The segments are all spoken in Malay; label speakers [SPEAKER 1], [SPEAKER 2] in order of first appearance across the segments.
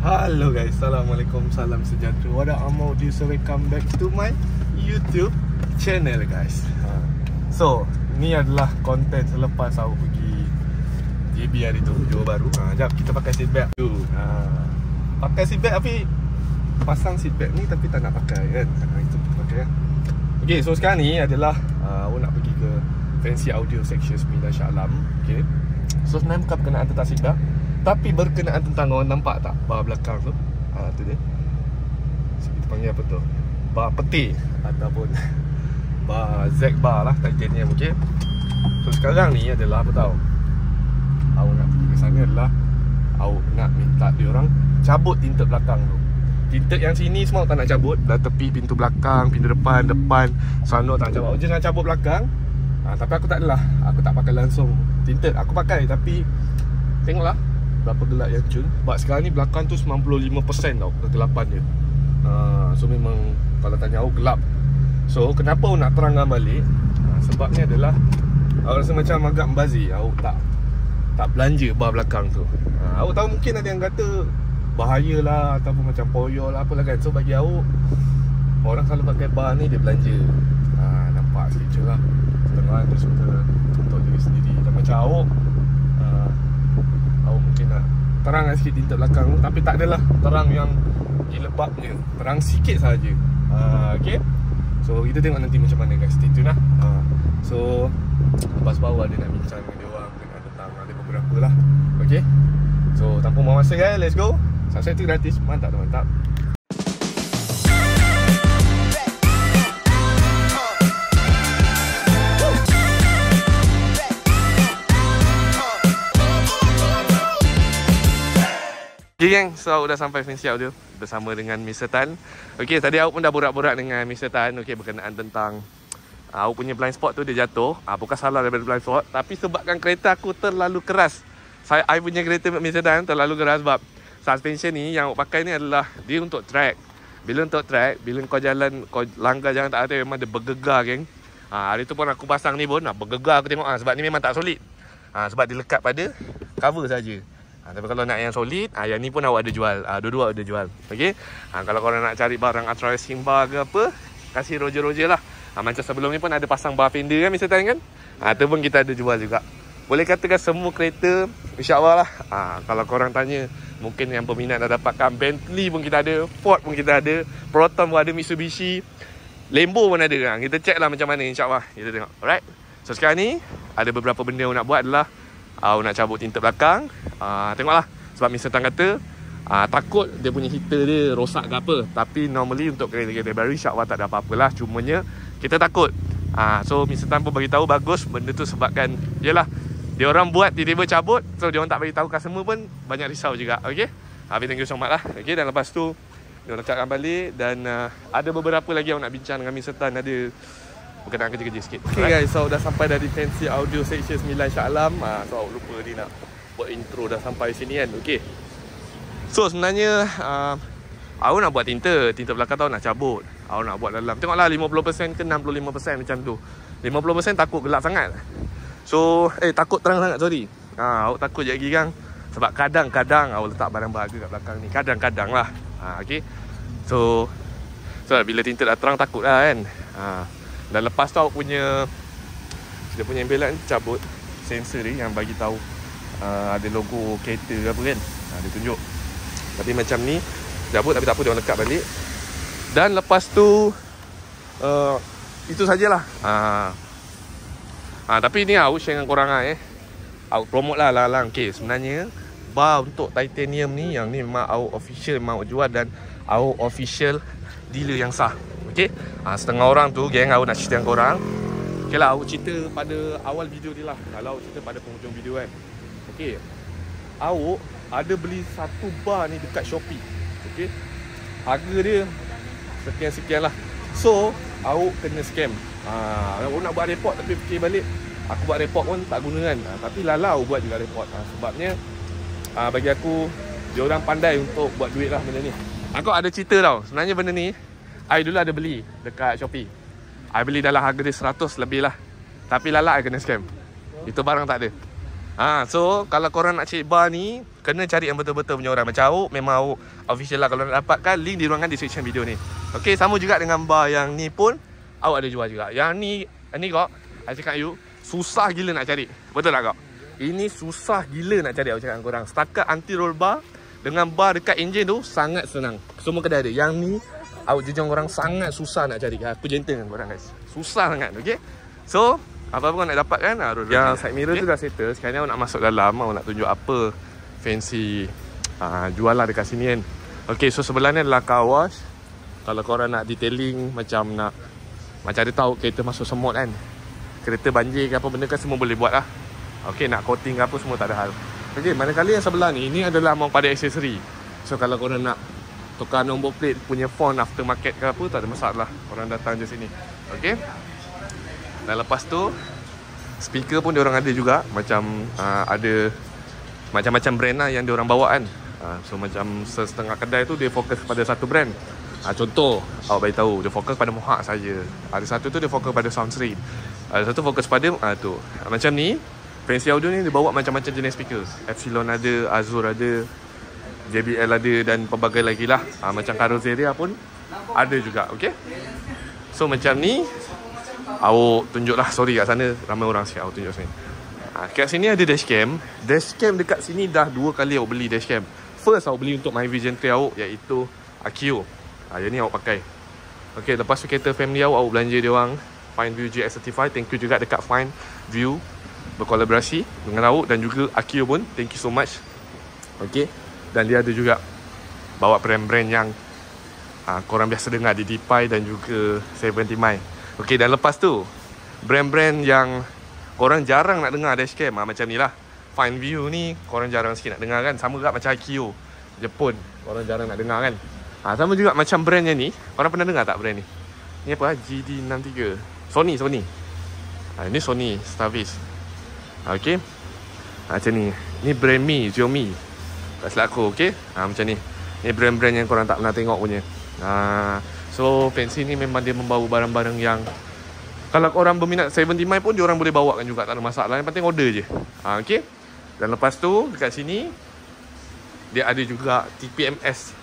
[SPEAKER 1] Hello guys, Assalamualaikum, salam sejahtera. What up, I'm Audi, so welcome back to my YouTube channel guys. So, ni adalah konten selepas aku pergi JB hari tu, Johor Bahru. Sekejap, kita pakai seat belt tu. Pakai seat belt tapi pasang seat belt ni tapi tak nak pakai kan. Itu kita pakai kan. Okay, so sekarang ni adalah aku nak pergi ke Fancy Audio Section 9 Shah Alam. Okay, so sebenarnya bukan berkenaan tentang seat belt, tapi berkenaan tentang, orang nampak tak bar belakang tu? Tu dia. So, kita panggil apa tu? Bar peti ataupun bar Z bar lah, titanium. Okay, so sekarang ni adalah apa tahu? Aku nak pergi ke sana adalah aku nak minta diorang cabut tinted belakang tu. Tinted yang sini semua tak nak cabut. Dah tepi pintu belakang, pintu depan, sana tak nak cabut. Aku je nak cabut belakang. Tapi aku tak adalah, aku tak pakai langsung tinted. Aku pakai tapi tengoklah berapa gelap yang cun. Sebab sekarang ni belakang tu 95% tau kegelapan dia. So memang kalau tanya aku gelap. So kenapa aku nak terangkan balik? Sebabnya adalah aku rasa macam agak membazir. Aku tak belanja bar belakang tu. Aku tahu mungkin ada yang kata bahaya lah ataupun macam poyo lah apalah kan. So bagi aku, orang selalu pakai bar ni dia belanja. Nampak sikit je lah. Setengah dia suka untuk diri sendiri. Dan macam aku mungkin nak terang sikit tinted belakang tu, tapi tak adalah terang yang gilebabnya. Terang sikit saja. Okay, so kita tengok nanti macam mana guys. Stay tune lah. So lepas baru ada nak bincang dengan dia orang tentang ada beberapa lah. Okay, so tanpa buang masa guys, let's go. Subscribe tu gratis. Mantap tu, mantap. Okay gang, so aku dah sampai Fancy Audio bersama dengan Mr. Tan. Okay, tadi aku pun dah borak-borak dengan Mr. Tan. Okay, berkenaan tentang aku punya blind spot tu dia jatuh. Bukan salah daripada blind spot, tapi sebabkan kereta aku terlalu keras. I punya kereta Mr. Tan terlalu keras sebab suspension ni yang aku pakai ni adalah dia untuk track. Bila untuk track, bila kau jalan, kau langgar jalan tak ada, memang dia bergegar geng. Hari tu pun aku pasang ni pun bergegar aku tengok. Sebab ni memang tak solid. Sebab dia lekat pada cover saja. Tapi kalau nak yang solid, yang ni pun awak ada jual. Dua-dua ada jual. Okay, kalau korang nak cari barang ultra racing bar ke apa, kasih Roger lah. Macam sebelum ni pun ada pasang bar fender kan Mr. Tan kan. Tu pun kita ada jual juga. Boleh katakan semua kereta InsyaAllah lah. Kalau korang tanya, mungkin yang peminat dah dapatkan Bentley pun kita ada, Ford pun kita ada, Proton pun ada, Mitsubishi, Lambo pun ada. Kita check lah macam mana InsyaAllah. Kita tengok. Alright, so sekarang ni ada beberapa benda yang nak buat adalah nak cabut tinted belakang. Tengoklah. Sebab Mr. Tan kata takut dia punya heater dia rosak ke apa. Tapi normally untuk kereta-kereta baru InsyaAllah tak ada apa-apalah. Cumanya kita takut. So Mr. Tan pun beritahu bagus benda tu sebabkan yelah, dia orang buat tiba-tiba cabut. So dia orang tak beritahu customer pun banyak risau juga. Okay, thank you so much lah. Okay, dan lepas tu dia orang cakap balik. Dan ada beberapa lagi yang nak bincang dengan Mr. Tan. Ada berkenaan kerja-kerja sikit. Okay guys, so dah sampai dari Fancy Audio Section 9 Shah Alam. So aku lupa dia nak buat intro dah sampai sini kan. Okay, so sebenarnya aku nak buat tinted belakang tau nak cabut. Aku nak buat dalam, tengoklah 50% ke 65% macam tu. 50% takut gelap sangat. So takut terang sangat, sorry. Aku takut je lagi kan. Sebab kadang-kadang aku letak barang berharga kat belakang ni. Kadang-kadang lah. Okay, so bila tinted dah terang takut lah kan. Dan lepas tu aku punya, dia punya ambulan cabut sensor ni yang bagi tahu ada logo kereta ke apa kan. Dia tunjuk. Tapi macam ni cabut, tapi tak apa, dia orang lekat balik. Dan lepas tu itu sajalah. Tapi ni aku share dengan korang aku promote lah lang. Okay, sebenarnya bar untuk titanium ni, yang ni memang aku official, memang aku jual dan aku official dealer yang sah. Okay, setengah orang tu geng aku nak cerita dengan korang. Okay lah, aku cerita pada awal video ni lah. Kalau aku cerita pada penghujung video kan. Okay, aku ada beli satu bar ni dekat Shopee. Okay, harga dia sekian-sekian lah. So aku kena scam. Aku nak buat report tapi fikir balik, aku buat report pun tak guna kan. Tapi lalau buat juga report. Sebabnya bagi aku, diorang pandai untuk buat duit lah benda ni. Aku ada cerita tau. Sebenarnya benda ni I dulu ada beli dekat Shopee. I beli dalam harga dia 100 lebih lah. Tapi lalak I kena scam. Itu barang tak ada. So kalau korang nak cari bar ni, kena cari yang betul-betul punya orang. Macam Auk, memang Auk official lah. Kalau nak dapatkan, link di ruangan description video ni. Okay, sama juga dengan bar yang ni pun Auk ada jual juga. Yang ni kau, I cakap you, susah gila nak cari. Betul tak kau? Ini susah gila nak cari, aku cakap dengan korang. Setakat anti roll bar dengan bar dekat enjin tu sangat senang. Semua kedai ada. Yang ni Auk jujur korang sangat susah nak cari. Aku gentle dengan korang guys. Susah sangat, okay? So apa-apa kau nak dapat kan, yang side mirror tu dah settle. Sekarang awak nak masuk dalam, awak nak tunjuk apa fancy jual lah dekat sini kan. Okay, so sebelah ni adalah car wash. Kalau korang nak detailing, macam ada tahu kereta masuk semut kan, kereta banjir ke apa benda kan, semua boleh buat lah. Okay, nak coating ke apa semua tak ada hal. Okay, manakala yang sebelah ni, ini adalah mau pada aksesori. So kalau korang nak tukar nombor plate punya font aftermarket ke apa, tak ada masalah. Korang datang je sini. Okay. Dan lepas tu speaker pun diorang ada juga. Macam ada macam-macam brand lah yang diorang bawa kan. So macam setengah kedai tu dia fokus pada satu brand. Contoh awak bagi tahu, dia fokus pada Mohawk saja. Ada satu tu dia fokus pada Soundstream. Ada satu fokus pada tu. Macam ni Fancy Audio ni dia bawa macam-macam jenis speaker. Epsilon ada, Azur ada, JBL ada dan pelbagai lagi lah. Macam Carrozzeria pun ada juga. Okay. So macam ni Awak tunjuklah, sorry kat sana ramai orang sikit, awak tunjuk sini. Kat sini ada dashcam. Dashcam dekat sini dah 2 kali awak beli dashcam. First awak beli untuk My Vision 3 awak, iaitu Akio. Yang ni awak pakai. Okay, lepas tu kereta family awak belanja dia orang Fine View GX Certified. Thank you juga dekat Fine View berkolaborasi dengan awak, dan juga Akio pun thank you so much. Okay, dan dia ada juga bawa brand-brand yang korang biasa dengar di Deepay dan juga 70 Mai. Okay, dan lepas tu brand-brand yang korang jarang nak dengar dashcam macam ni lah. Fine View ni korang jarang sikit nak dengar kan. Sama juga macam Akio Jepun, korang jarang nak dengar kan. Sama juga macam brand yang ni. Korang pernah dengar tak brand ni? Ni apa? GD63 Sony. Ini Sony Starvis. Okay, macam ni. Ni brand Mi, Xiaomi, tak silap aku. Okay, macam ni. Ni brand-brand yang korang tak pernah tengok punya. So Fancy ni memang dia membawa barang-barang yang kalau korang berminat 70 Mai pun diorang boleh bawakan juga, tak ada masalah. Yang penting order je. Okay. Dan lepas tu dekat sini dia ada juga TPMS,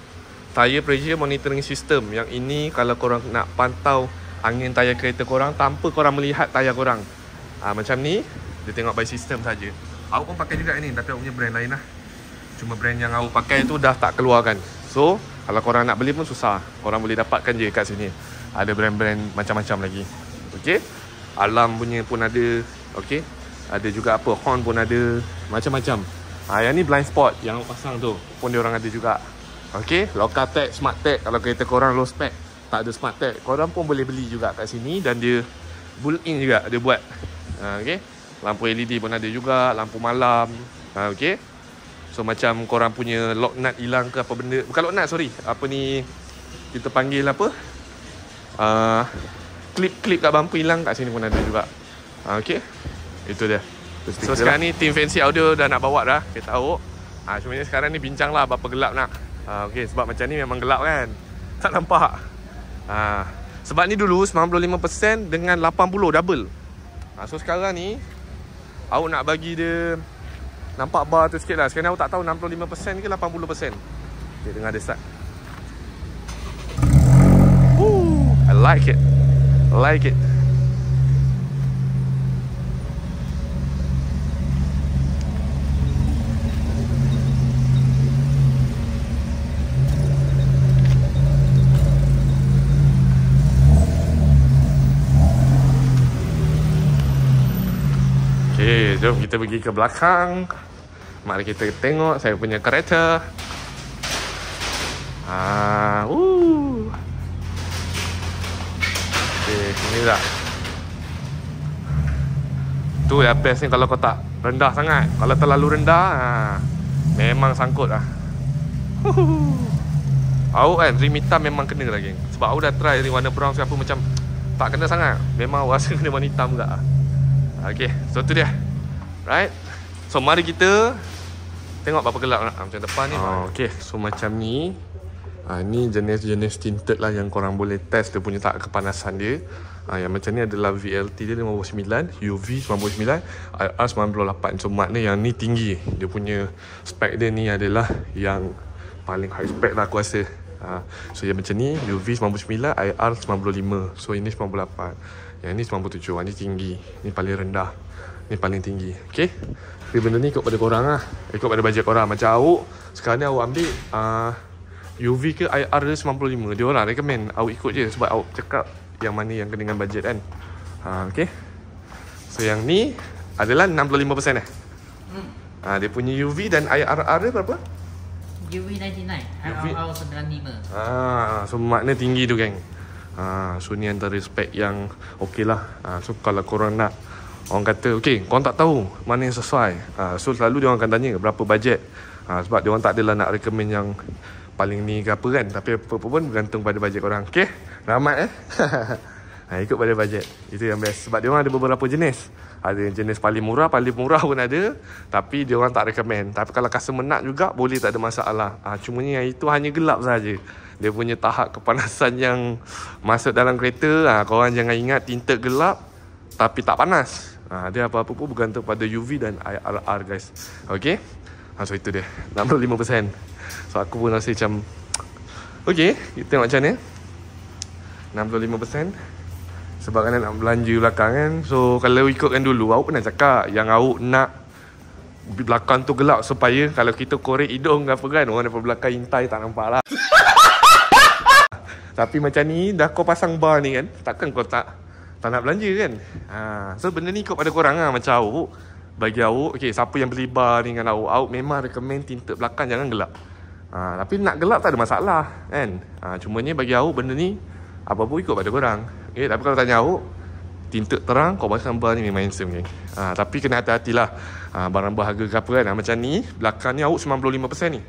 [SPEAKER 1] Tire Pressure Monitoring System. Yang ini kalau korang nak pantau angin tayar kereta korang tanpa korang melihat tayar korang. Macam ni, dia tengok by system saja. Aku pun pakai juga ni, tapi aku punya brand lain lah. Cuma brand yang aku pakai tu dah tak keluarkan. So kalau korang nak beli pun susah. Korang boleh dapatkan je kat sini. Ada brand-brand macam-macam lagi. Okay. Alarm punya pun ada. Okay. Ada juga apa, horn pun ada. Macam-macam. Yang ni blind spot yang aku pasang tu pun diorang ada juga. Okay. Local tag, smart tag. Kalau kereta korang low spec, tak ada smart tag, korang pun boleh beli juga kat sini. Dan dia built-in juga dia buat. Okay. Lampu LED pun ada juga. Lampu malam. Okay. So macam korang punya lock nut hilang ke apa benda, bukan lock nut, sorry, apa ni kita panggil apa, klip-klip kat bumper hilang, kat sini pun ada juga. Okay, itu dia. So sekarang ni Team Fancy Audio dah nak bawa dah kereta awak. Cuma ni sekarang ni bincang lah berapa gelap nak. Okay, sebab macam ni memang gelap kan, tak nampak. Sebab ni dulu 95% dengan 80 double. So sekarang ni awak nak bagi dia nampak bar tu sikit lah. Sekarang aku tak tahu 65% ke 80%. Okay, dengar dia start. I like it. I like it. Okay, jom kita pergi ke belakang. Mari kita tengok saya punya kereta. Okay, ini dah. Tu yang best ni kalau kau tak rendah sangat. Kalau terlalu rendah, memang sangkut lah. Aku kan rim hitam memang kena lah geng. Sebab aku dah try rim warna brown siapa macam tak kena sangat. Memang rasa kena warna hitam juga. Okay, so tu dia. Right. So mari kita tengok berapa gelap nak. Macam depan ni. Okay, so macam ni. Ni jenis-jenis tinted lah yang korang boleh test dia punya tak kepanasan dia. Yang macam ni adalah VLT dia 59, UV 99, IR 98. So makna yang ni tinggi. Dia punya spek dia ni adalah yang paling high spec lah aku rasa. So yang macam ni UV 99, IR 95. So ini 98. Yang ni 97. Ni tinggi. Ni paling rendah. Ni paling tinggi. Okay. Tapi benda ni ikut pada korang lah. Ikut pada bajet korang. Macam awak sekarang ni awak ambil UV ke IR dia 95. Dia orang recommend awak ikut je. Sebab awak cakap yang mana yang kena dengan bajet kan. Okay. So yang ni adalah 65% dia punya UV dan IRR dia berapa?
[SPEAKER 2] UV 99, IRR 95.
[SPEAKER 1] So makna tinggi tu geng. So ni antara spek yang okey lah. So kalau korang nak, orang kata okey, korang tak tahu mana yang sesuai, so selalu dia orang akan tanya berapa bajet. Sebab dia orang tak adalah nak recommend yang paling ni ke apa kan. Tapi apa-apa pun bergantung pada bajet korang. Okey, ramai ikut pada bajet. Itu yang best. Sebab dia orang ada beberapa jenis. Ada yang jenis paling murah pun ada. Tapi dia orang tak recommend. Tapi kalau customer nak juga, boleh, tak ada masalah. Cuma yang itu hanya gelap saja. Dia punya tahap kepanasan yang masuk dalam kereta, korang jangan ingat tinted gelap tapi tak panas. Dia apa-apa pun bergantung pada UV dan IRR guys. Okay. So itu dia 65%. So aku pun rasa macam okay, kita tengok macam ni 65%. Sebab kan nak belanja belakang kan. So kalau ikutkan dulu, awak pernah cakap yang awak nak belakang tu gelap supaya kalau kita korek hidung ke apa kan, orang daripada belakang intai tak nampak lah. Tapi macam ni dah kau pasang bar ni kan, takkan kau tak nak belanja kan. So benda ni ikut pada korang lah. Macam awak, bagi awak, okay, siapa yang beli bar ni dengan awak memang recommend tinted belakang jangan gelap. Tapi nak gelap tak ada masalah kan. Cuma ni bagi awak benda ni apa pun ikut pada korang. Okay, tapi kalau tanya awak, tinted terang kau pasang bar ni memang handsome geng. Tapi kena hati-hatilah barang berharga ke apa kan. Macam ni belakang ni awak 95% ni.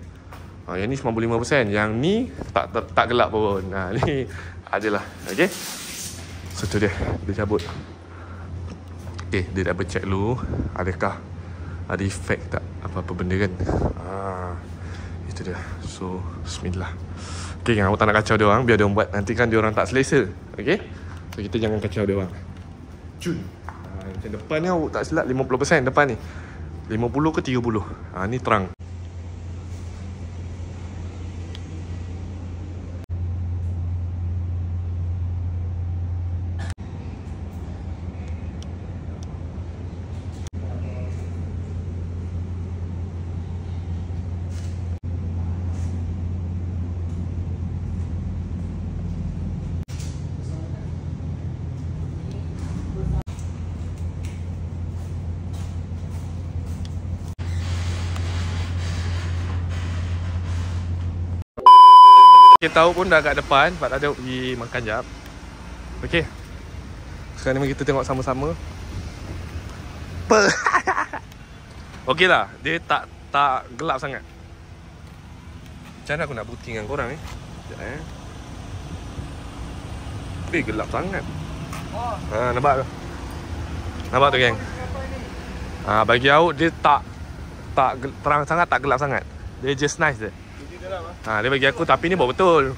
[SPEAKER 1] Yang ni 95%. Yang ni tak gelap pun. Ni adalah. Okay. So tu dia. Dia cabut. Okay, dia double check dulu adakah ada efek tak apa-apa benda kan. Itu dia. So bismillah. Okay, awak tak nak kacau dia orang, biar dia orang buat. Nanti kan dia orang tak selesa. Okay. So kita jangan kacau dia orang. Cun. Macam depan ni awak tak silap 50% depan ni. 50 ke 30. Ni terang. Kita tahu pun dah kat depan. Pak ada pergi makan jap. Okey. Sekarang ni kita tengok sama-sama. Okey lah. Dia tak gelap sangat. Macam mana aku nak bukti dengan korang ni? Sekejap Dia gelap sangat. Nampak tu? Nampak tu geng? Bagi awak dia tak terang sangat, tak gelap sangat. Dia just nice je. Dia bagi aku, tapi ni baru betul.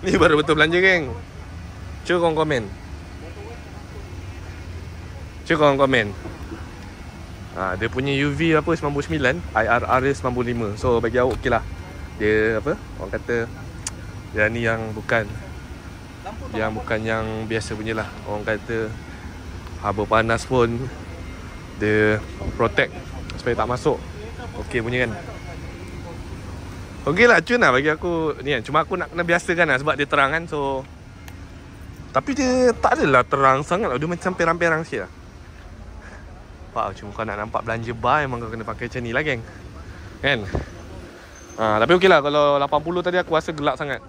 [SPEAKER 1] Ni baru betul belanja geng. Cuba korang komen. Dia punya UV apa 99, IRR dia 95. So bagi awak okey lah. Dia apa, orang kata yang ni yang bukan yang biasa punya lah. Orang kata haba panas pun dia protect supaya tak masuk. Okey punya kan. Okey lah, cun lah bagi aku ni kan. Cuma aku nak kena biasakan lah sebab dia terang kan. So tapi dia tak adalah terang sangat lah. Dia macam perang-perang sikit lah. Wah, cuma kau nak nampak belanja bar, memang kau kena pakai macam ni lah geng. Kan? Tapi okey lah, kalau 80 tadi aku rasa gelap sangat.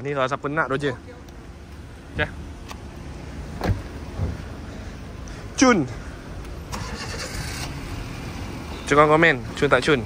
[SPEAKER 1] Ni kalau siapa nak Roger. Okay. Cun. Cuba komen, cun tak cun?